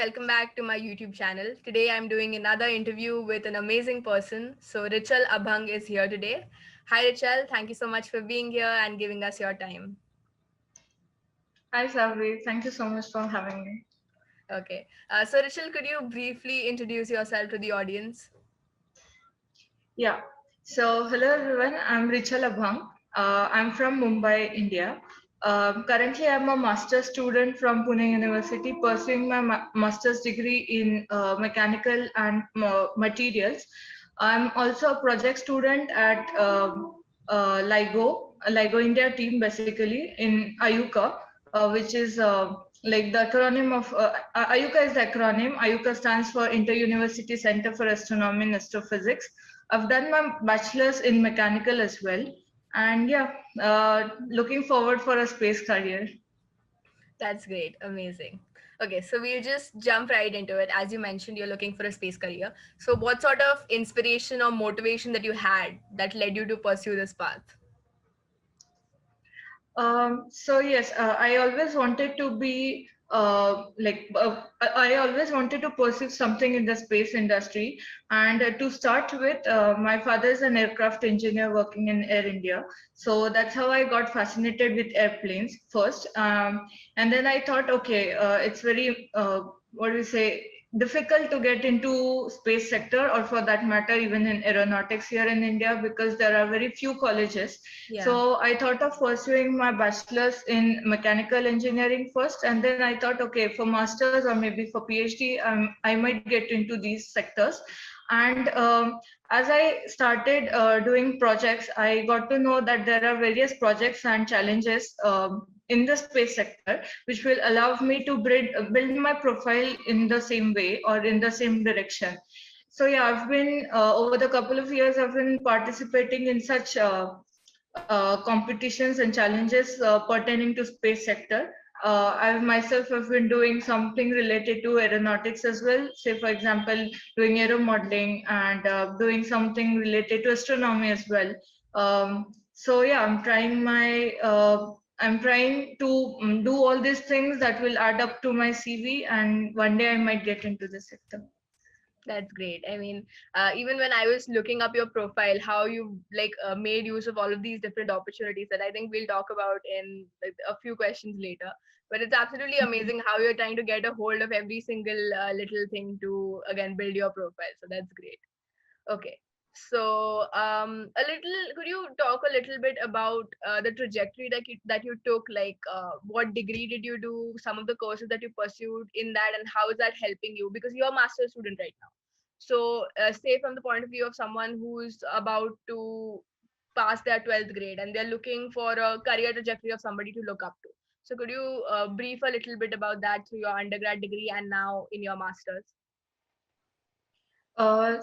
welcome back to my YouTube channel. Today I'm doing another interview with an amazing person. So Richal Abhang is here today. Hi Richal, thank you so much for being here and giving us your time. Hi, Savri. Thank you so much for having me. Okay. So Richal, could you briefly introduce yourself to the audience? Yeah. So, hello everyone. I'm Richa Labhang. I'm from Mumbai, India. Currently, I'm a master's student from Pune University, pursuing my master's degree in mechanical and materials. I'm also a project student at LIGO India team, basically in IUCA, which is like the acronym of IUCA is the acronym. IUCA stands for Inter-University Center for Astronomy and Astrophysics. I've done my bachelor's in mechanical as well, and yeah, looking forward for a space career. That's great. Amazing. Okay, so we'll just jump right into it. As you mentioned, you're looking for a space career. So what sort of inspiration or motivation that you had that led you to pursue this path? So yes, I always wanted to be I always wanted to pursue something in the space industry. And to start with, my father is an aircraft engineer working in Air India. So that's how I got fascinated with airplanes first. And then I thought, okay, it's very what do you say, difficult to get into space sector, or for that matter even in aeronautics here in India, because there are very few colleges. Yeah. So I thought of pursuing my bachelor's in mechanical engineering first, and then I thought, okay, for masters or maybe for PhD, I might get into these sectors. And as I started doing projects, I got to know that there are various projects and challenges in the space sector, which will allow me to build my profile in the same way or in the same direction. So yeah, I've been over the couple of years, I've been participating in such competitions and challenges pertaining to space sector. I myself have been doing something related to aeronautics as well. Say, for example, doing aero modeling and doing something related to astronomy as well. So yeah, I'm trying to do all these things that will add up to my CV, and one day I might get into this sector. That's great. I mean, even when I was looking up your profile, how you made use of all of these different opportunities that I think we'll talk about in like, a few questions later. But it's absolutely amazing how you're trying to get a hold of every single little thing to again build your profile. So that's great. Okay. So, could you talk a little bit about the trajectory that you took? What degree did you do? Some of the courses that you pursued in that, and how is that helping you? Because you're a master's student right now. So, say from the point of view of someone who's about to pass their 12th grade and they're looking for a career trajectory of somebody to look up to. So, could you brief a little bit about that through your undergrad degree and now in your master's?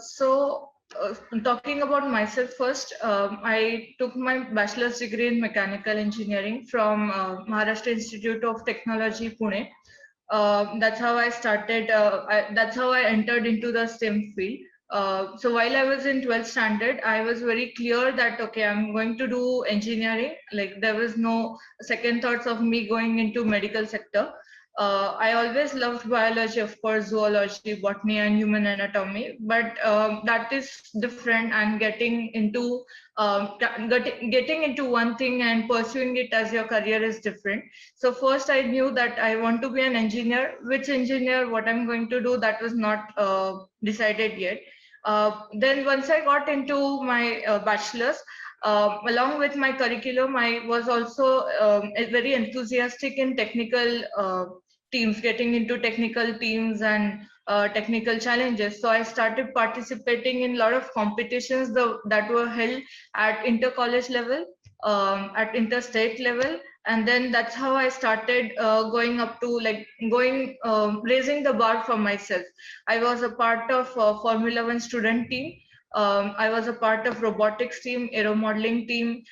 So, talking about myself first, I took my bachelor's degree in mechanical engineering from Maharashtra Institute of Technology, Pune. That's how I started. That's how I entered into the STEM field. So while I was in 12th standard, I was very clear that okay, I'm going to do engineering. Like there was no second thoughts of me going into medical sector. I always loved biology, of course, zoology, botany, and human anatomy. But that is different, and getting into one thing and pursuing it as your career is different. So first, I knew that I want to be an engineer. Which engineer, what I'm going to do, that was not decided yet. Then once I got into my bachelor's, along with my curriculum, I was also very enthusiastic in technical teams, getting into technical teams and technical challenges. So I started participating in a lot of competitions that were held at inter-college level, at interstate level, and then that's how I started going up to like going raising the bar for myself. I was a part of Formula One student team. I was a part of robotics team, aero modeling team.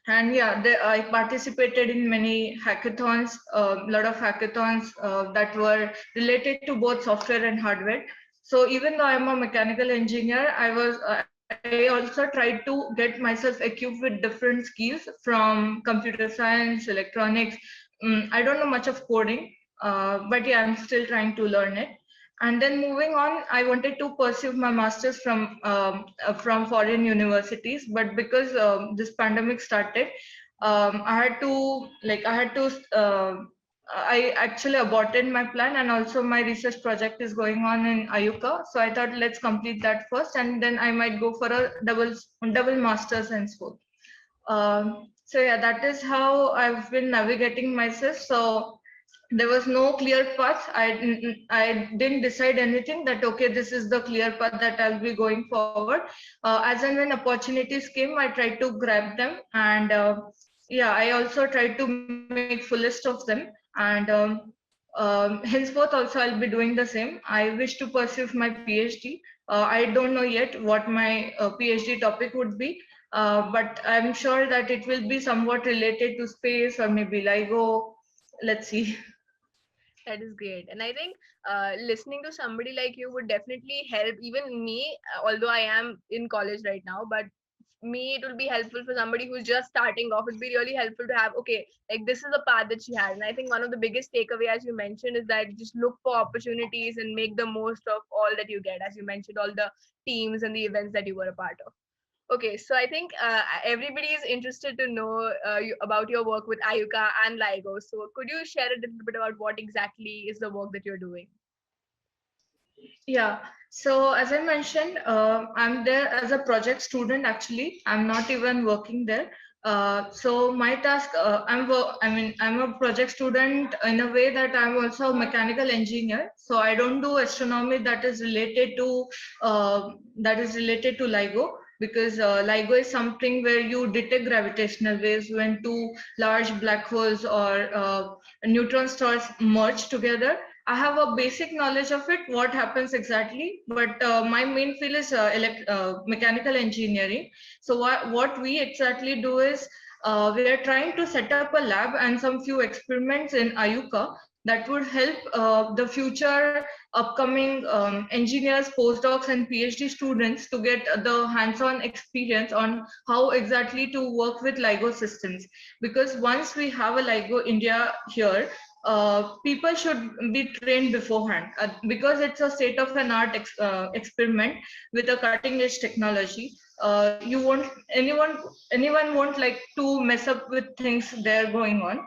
And yeah, I participated in many hackathons, a lot of hackathons that were related to both software and hardware. So even though I'm a mechanical engineer, I also tried to get myself equipped with different skills from computer science, electronics. I don't know much of coding, But yeah, I'm still trying to learn it. And then moving on, I wanted to pursue my masters from foreign universities, but because this pandemic started, I had to I actually aborted my plan, and also my research project is going on in Ayuka. So I thought let's complete that first, and then I might go for a double masters henceforth. So yeah, that is how I've been navigating myself. So there was no clear path. I didn't decide anything that okay, this is the clear path that I'll be going forward. As and when opportunities came, I tried to grab them, and yeah, I also tried to make fullest of them. And henceforth, also I'll be doing the same. I wish to pursue my PhD. I don't know yet what my PhD topic would be, but I'm sure that it will be somewhat related to space or maybe LIGO. Let's see. That is great. And I think listening to somebody like you would definitely help even me, although I am in college right now, but me, it will be helpful for somebody who's just starting off. It'd be really helpful to have, okay, like this is the path that she has. And I think one of the biggest takeaway, as you mentioned, is that just look for opportunities and make the most of all that you get. As you mentioned, all the teams and the events that you were a part of. Okay, so I think everybody is interested to know about your work with Ayuka and LIGO. So could you share a little bit about what exactly is the work that you're doing? Yeah. So as I mentioned, I'm there as a project student. Actually, I'm not even working there. So my task, I'm a project student in a way that I'm also a mechanical engineer. So I don't do astronomy that is related to LIGO, because LIGO is something where you detect gravitational waves when two large black holes or neutron stars merge together. I have a basic knowledge of it, what happens exactly, but my main field is mechanical engineering. So what we exactly do is we are trying to set up a lab and some few experiments in Ayuka that would help the future upcoming engineers, postdocs, and PhD students to get the hands-on experience on how exactly to work with LIGO systems. Because once we have a LIGO India here, people should be trained beforehand, because it's a state of an art experiment with a cutting edge technology. You won't anyone won't like to mess up with things they're going on.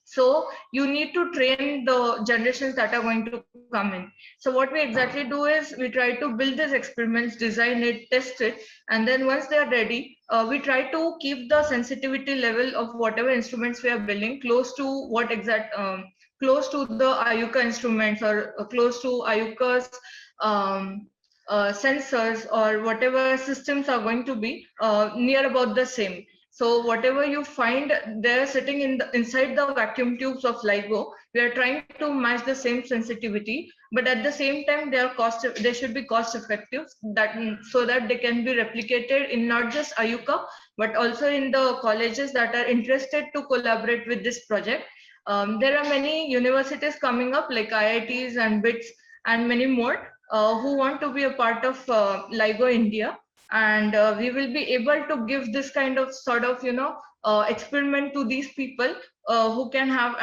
So you need to train the generations that are going to come in. So what we exactly do is we try to build these experiments, design it, test it, and then once they are ready, we try to keep the sensitivity level of whatever instruments we are building close to close to the Ayuka instruments, or close to Ayuka's um, sensors, or whatever systems are going to be near about the same. So whatever you find, they're sitting inside the vacuum tubes of LIGO. We are trying to match the same sensitivity, but at the same time, they should be cost effective, so that they can be replicated in not just Ayuka, but also in the colleges that are interested to collaborate with this project. There are many universities coming up, like IITs and BITS and many more, who want to be a part of LIGO India, and we will be able to give this kind of sort of experiment to these people who can have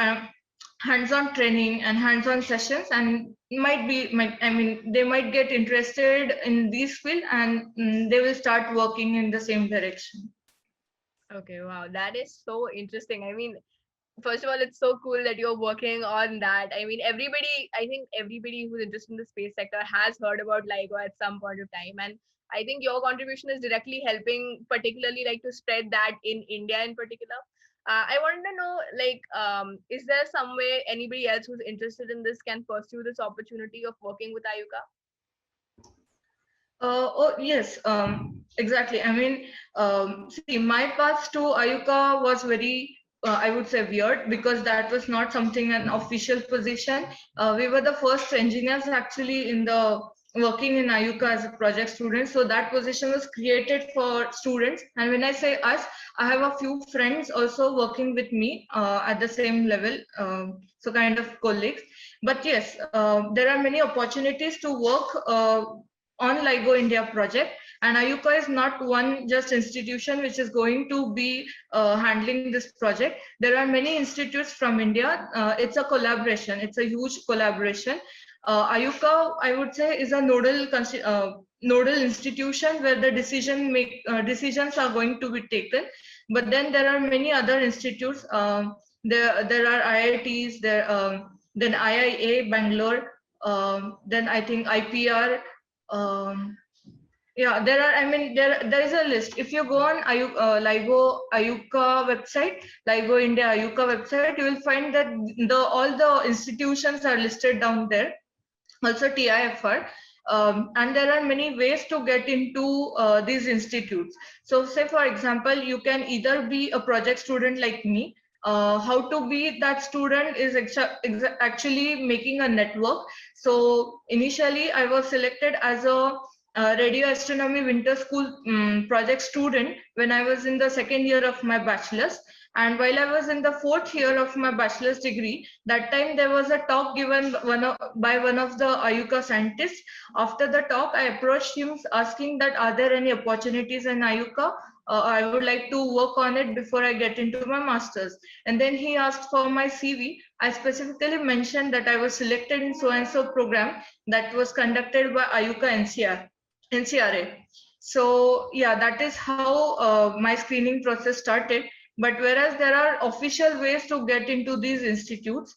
hands-on training and hands-on sessions, and they might get interested in this field, and they will start working in the same direction. Okay, wow, that is so interesting. I mean, first of all, it's so cool that you're working on that. I mean, I think everybody who's interested in the space sector has heard about LIGO at some point of time. And I think your contribution is directly helping, particularly like to spread that in India in particular. I wanted to know, like, is there some way anybody else who's interested in this can pursue this opportunity of working with Ayuka? Oh yes, exactly. I mean, see, my path to Ayuka was very, I would say, weird, because that was not something an official position. We were the first engineers actually in the working in Ayuka as a project student. So that position was created for students. And when I say us, I have a few friends also working with me at the same level, so kind of colleagues. But yes, there are many opportunities to work on LIGO India project. And IUCAA is not one just institution which is going to be handling this project. There are many institutes from India. It's a collaboration. It's a huge collaboration. IUCAA, I would say, is a nodal institution where the decisions are going to be taken. But then there are many other institutes. There are IITs. Then IIA Bangalore. Then I think IPR. Yeah, there are. I mean, there is a list. If you go on LIGO IUCAA website, LIGO India IUCAA website, you will find that all the institutions are listed down there. Also TIFR. And there are many ways to get into these institutes. So say for example, you can either be a project student like me. How to be that student is actually making a network. So initially I was selected as a radio astronomy winter school project student when I was in the second year of my bachelor's. And while I was in the fourth year of my bachelor's degree, that time there was a talk given by one of the IUCAA scientists. After the talk, I approached him asking that are there any opportunities in IUCAA? I would like to work on it before I get into my master's. And then he asked for my CV. I specifically mentioned that I was selected in so-and-so program that was conducted by IUCAA NCRA. So yeah, that is how my screening process started. But whereas there are official ways to get into these institutes,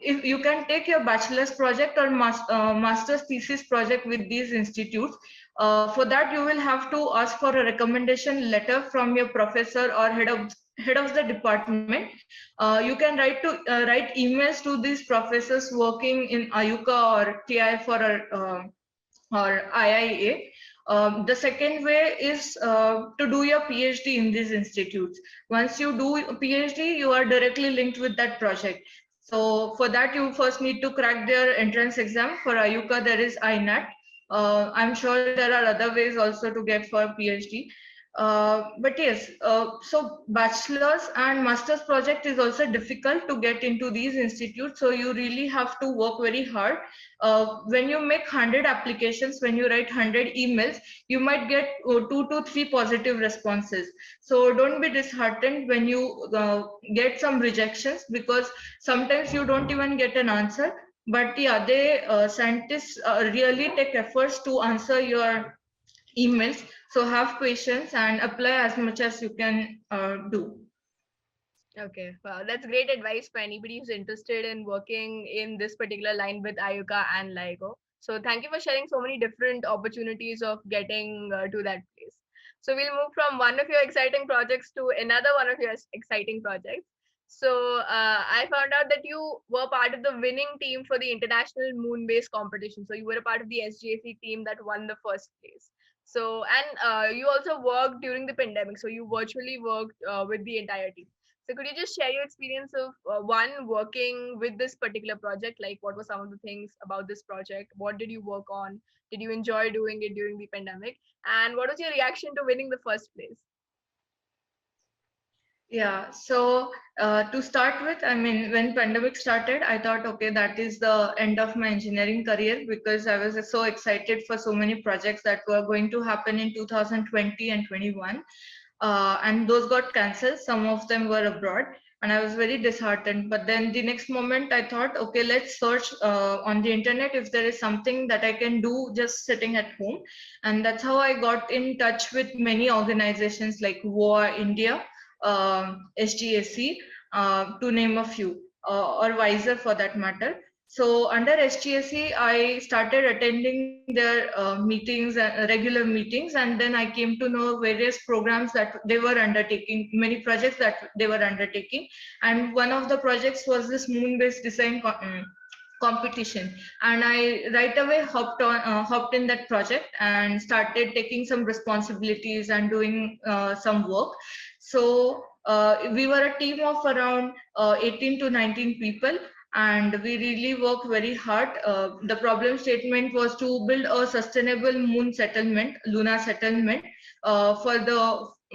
if you can take your bachelor's project or master's thesis project with these institutes, for that you will have to ask for a recommendation letter from your professor or head of the department. You can write emails to these professors working in IUCAA or TIFR or IIA. The second way is to do your PhD in these institutes. Once you do a PhD, you are directly linked with that project. So for that, you first need to crack their entrance exam. For IUCAA, there is INAT. I'm sure there are other ways also to get for a PhD. But yes, so bachelor's and master's project is also difficult to get into these institutes. So you really have to work very hard. When you make 100 applications, when you write 100 emails, you might get 2 to 3 positive responses. So don't be disheartened when you get some rejections, because sometimes you don't even get an answer. But yeah, scientists really take efforts to answer your emails. So have patience and apply as much as you can do. Okay, wow, that's great advice for anybody who's interested in working in this particular line with IUCAA and LIGO. So thank you for sharing so many different opportunities of getting to that place. So we'll move from one of your exciting projects to another one of your exciting projects. So I found out that you were part of the winning team for the international moon base competition. So you were a part of the SGAC team that won the first place. So and you also worked during the pandemic. So you virtually worked with the entire team. So could you just share your experience of one working with this particular project? Like what were some of the things about this project? What did you work on? Did you enjoy doing it during the pandemic? And what was your reaction to winning the first place? Yeah, so to start with, I mean, when pandemic started, I thought, okay, that is the end of my engineering career, because I was so excited for so many projects that were going to happen in 2020 and 21. And those got cancelled. Some of them were abroad, and I was very disheartened. But then the next moment I thought, okay, let's search on the internet if there is something that I can do just sitting at home. And that's how I got in touch with many organizations like WOA India, SGAC, to name a few, or WISER for that matter. So under SGAC, I started attending their meetings, regular meetings, and then I came to know various programs that they were undertaking, many projects that they were undertaking. And one of the projects was this moon-based design competition, and I right away hopped in that project and started taking some responsibilities and doing some work. So we were a team of around 18 to 19 people, and we really worked very hard. The problem statement was to build a sustainable moon settlement, lunar settlement,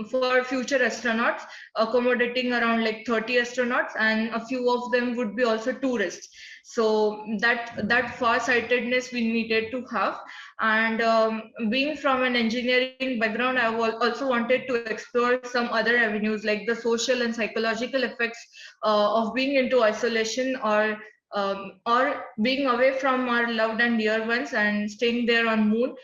for future astronauts, accommodating around like 30 astronauts, and a few of them would be also tourists. So that far-sightedness we needed to have. And being from an engineering background, I also wanted to explore some other avenues like the social and psychological effects of being into isolation, or being away from our loved and dear ones and staying there on moon,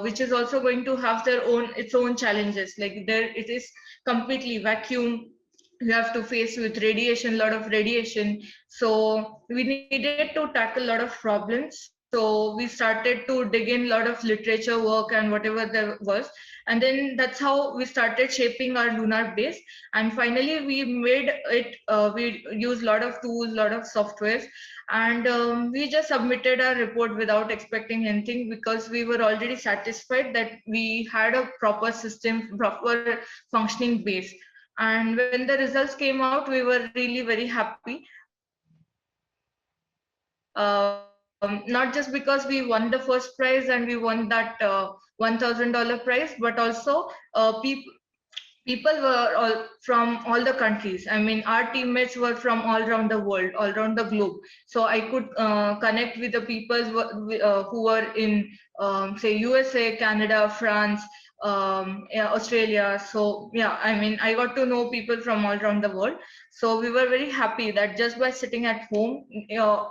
which is also going to have its own challenges. Like there it is completely vacuum, you have to face with radiation, a lot of radiation. So we needed to tackle a lot of problems. So we started to dig in a lot of literature work and whatever there was. And then that's how we started shaping our lunar base. And finally, we made it, we used a lot of tools, a lot of softwares. And we just submitted our report without expecting anything, because we were already satisfied that we had a proper system, proper functioning base. And when the results came out, we were really very happy. Not just because we won the first prize and we won that $1,000 prize, but also people were all from all the countries. I mean, our teammates were from all around the world, all around the globe. So I could connect with the people who were in, say, USA, Canada, France, yeah, Australia. So yeah, I mean, I got to know people from all around the world. So we were very happy that just by sitting at home,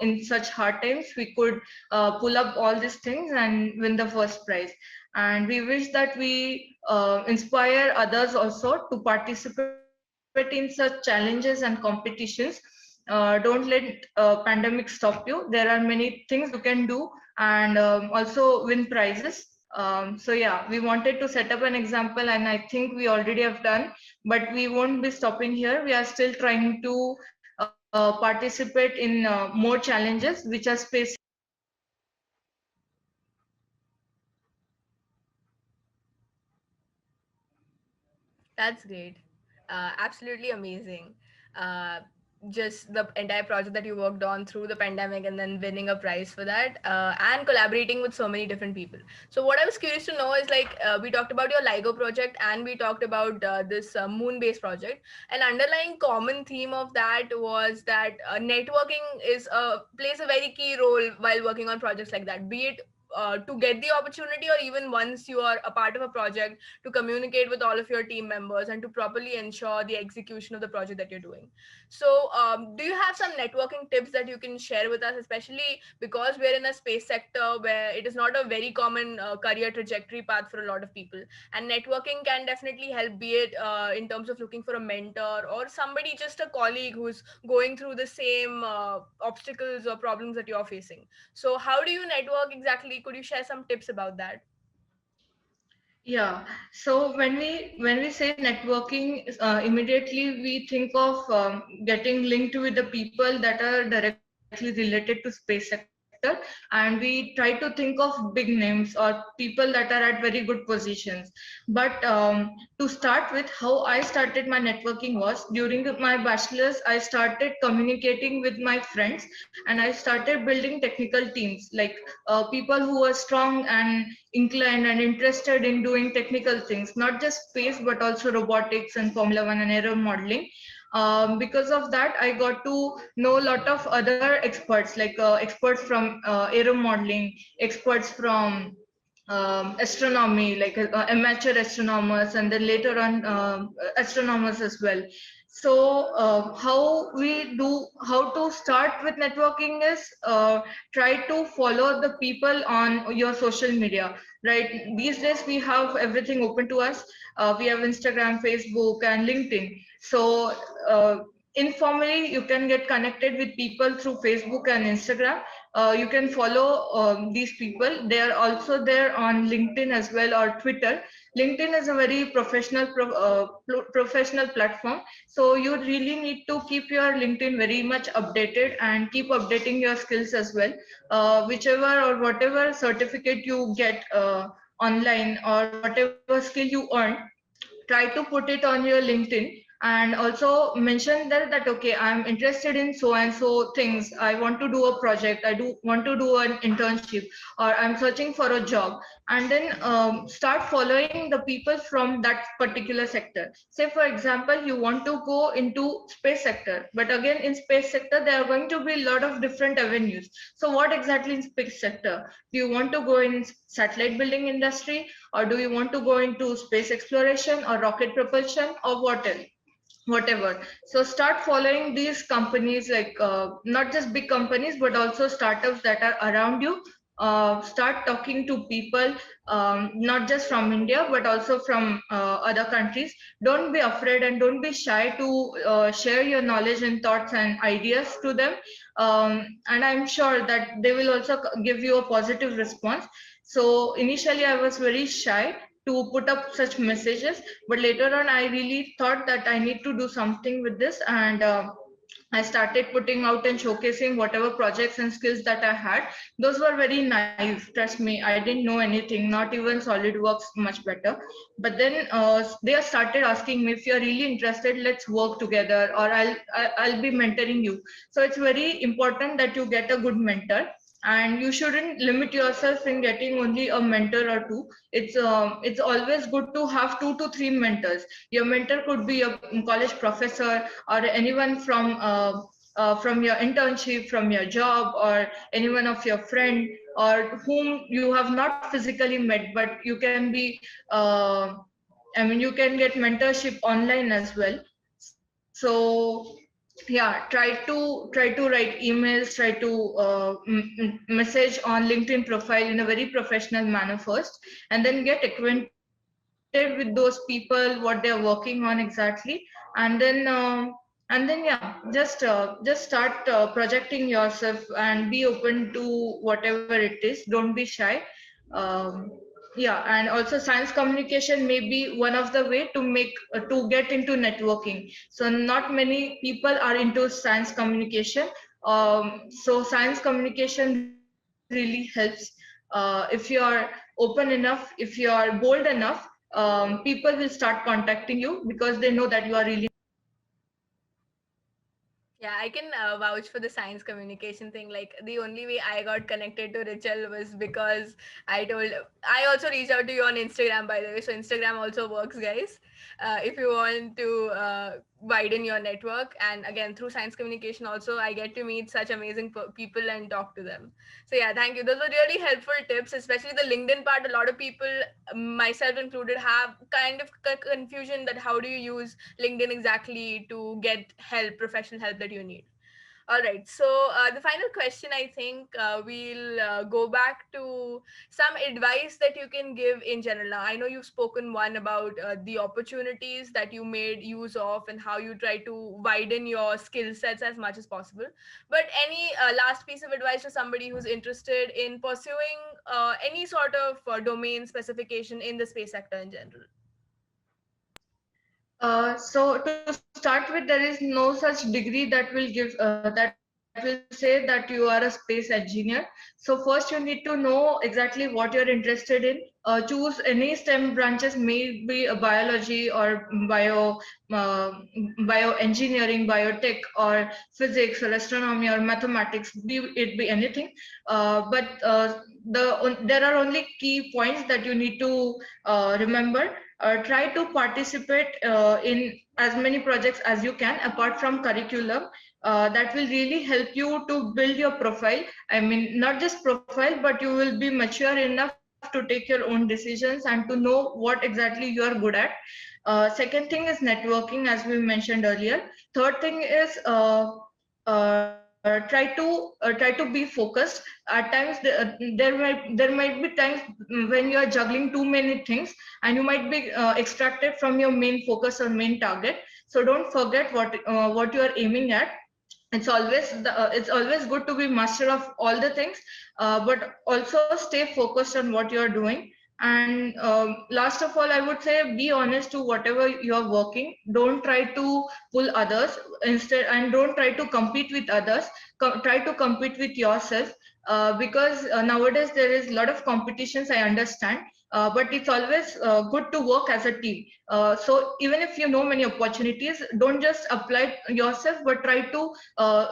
in such hard times, we could pull up all these things and win the first prize. And we wish that we inspire others also to participate in such challenges and competitions. Don't let pandemic stop you. There are many things you can do, and also win prizes. So yeah, we wanted to set up an example, and I think we already have done, but we won't be stopping here. We are still trying to participate in more challenges which are space. That's great. Absolutely amazing. Uh, just the entire project that you worked on through the pandemic and then winning a prize for that, and collaborating with so many different people. So what I was curious to know is like, we talked about your LIGO project and we talked about this moon based project. An underlying common theme of that was that networking plays a very key role while working on projects like that, be it to get the opportunity, or even once you are a part of a project, to communicate with all of your team members and to properly ensure the execution of the project that you're doing. So do you have some networking tips that you can share with us, especially because we're in a space sector where it is not a very common career trajectory path for a lot of people, and networking can definitely help, be it in terms of looking for a mentor or somebody, just a colleague who's going through the same obstacles or problems that you're facing. So how do you network exactly? Could you share some tips about that? Yeah. So when we say networking, immediately we think of getting linked with the people that are directly related to space sector, and we try to think of big names or people that are at very good positions. But to start with, how I started my networking was during my bachelor's. I started communicating with my friends, and I started building technical teams, like people who were strong and inclined and interested in doing technical things, not just space, but also robotics and Formula One and aero modeling. Because of that, I got to know a lot of other experts, like experts from aero modeling, experts from astronomy, like amateur astronomers, and then later on astronomers as well. So how to start with networking is try to follow the people on your social media. Right, these days we have everything open to us. We have Instagram, Facebook, and LinkedIn. So uh, informally you can get connected with people through Facebook and Instagram. You can follow these people. They are also there on LinkedIn as well, or Twitter. LinkedIn is a very professional platform, so you really need to keep your LinkedIn very much updated and keep updating your skills as well. Whichever or whatever certificate you get online, or whatever skill you earn, try to put it on your LinkedIn. and also mention there that okay, I'm interested in so and so things, I want to do a project, I do want to do an internship, or I'm searching for a job. And then start following the people from that particular sector. Say for example, you want to go into space sector, but again in space sector there are going to be a lot of different avenues. So what exactly in space sector? Do you want to go in satellite building industry, or do you want to go into space exploration or rocket propulsion, or what else? Whatever. So start following these companies, like not just big companies but also startups that are around you. Start talking to people, not just from India but also from other countries. Don't be afraid and don't be shy to share your knowledge and thoughts and ideas to them, and I'm sure that they will also give you a positive response. So initially I was very shy to put up such messages, but later on I really thought that I need to do something with this, and I started putting out and showcasing whatever projects and skills that I had. Those were very naive, trust me. I didn't know anything, not even SolidWorks much better. But then they started asking me, if you're really interested, let's work together, or I'll be mentoring you. So it's very important that you get a good mentor, and you shouldn't limit yourself in getting only a mentor or two. It's always good to have 2 to 3 mentors. Your mentor could be your college professor, or anyone from your internship, from your job, or anyone of your friend, or whom you have not physically met, but you can be I mean, you can get mentorship online as well. So yeah, try to write emails, try to message on LinkedIn profile in a very professional manner first, and then get acquainted with those people, what they're working on exactly. And then yeah, just start projecting yourself and be open to whatever it is. Don't be shy. um, yeah, and also science communication may be one of the way to make to get into networking. So not many people are into science communication. So science communication really helps. If you are open enough, if you are bold enough, people will start contacting you because they know that you are really. Yeah, I can vouch for the science communication thing. Like the only way I got connected to Richel was because I also reached out to you on Instagram, by the way. So Instagram also works, guys. If you want to widen your network, and again through science communication, also I get to meet such amazing people and talk to them. So yeah, thank you. Those were really helpful tips, especially the LinkedIn part. A lot of people, myself included, have kind of confusion that how do you use LinkedIn exactly to get help, professional help that you need. All right. So the final question, I think we'll go back to some advice that you can give in general. Now, I know you've spoken one about the opportunities that you made use of and how you try to widen your skill sets as much as possible. But any last piece of advice to somebody who's interested in pursuing any sort of domain specification in the space sector in general? So to start with, there is no such degree that will give that will say that you are a space engineer. So first you need to know exactly what you're interested in. Choose any STEM branches, maybe a biology or uh, bioengineering, biotech, or physics or astronomy or mathematics. Be it be anything, but there are only key points that you need to remember. Try to participate in as many projects as you can apart from curriculum. That will really help you to build your profile. I mean, not just profile, but you will be mature enough to take your own decisions and to know what exactly you are good at. Second thing is networking, as we mentioned earlier. Third thing is try to be focused. At times there might be times when you are juggling too many things, and you might be extracted from your main focus or main target. So don't forget what you are aiming at. It's always good to be master of all the things, but also stay focused on what you are doing. And last of all, I would say, be honest to whatever you are working. Don't try to pull others instead, and don't try to compete with others. Try to compete with yourself, because nowadays there is a lot of competitions, I understand. but it's always good to work as a team. So even if you know many opportunities, don't just apply yourself, but try to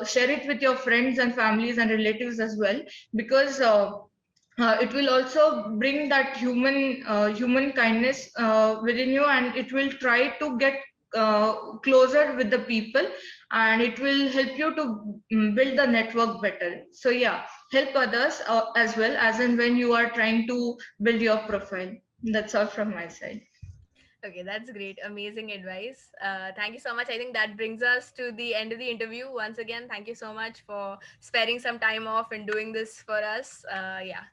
share it with your friends and families and relatives as well, because it will also bring that human kindness within you, and it will try to get closer with the people, and it will help you to build the network better. So yeah, help others as well, as in when you are trying to build your profile. That's all from my side. Okay, that's great. Amazing advice. Thank you so much. I think that brings us to the end of the interview. Once again, thank you so much for sparing some time off and doing this for us. Yeah.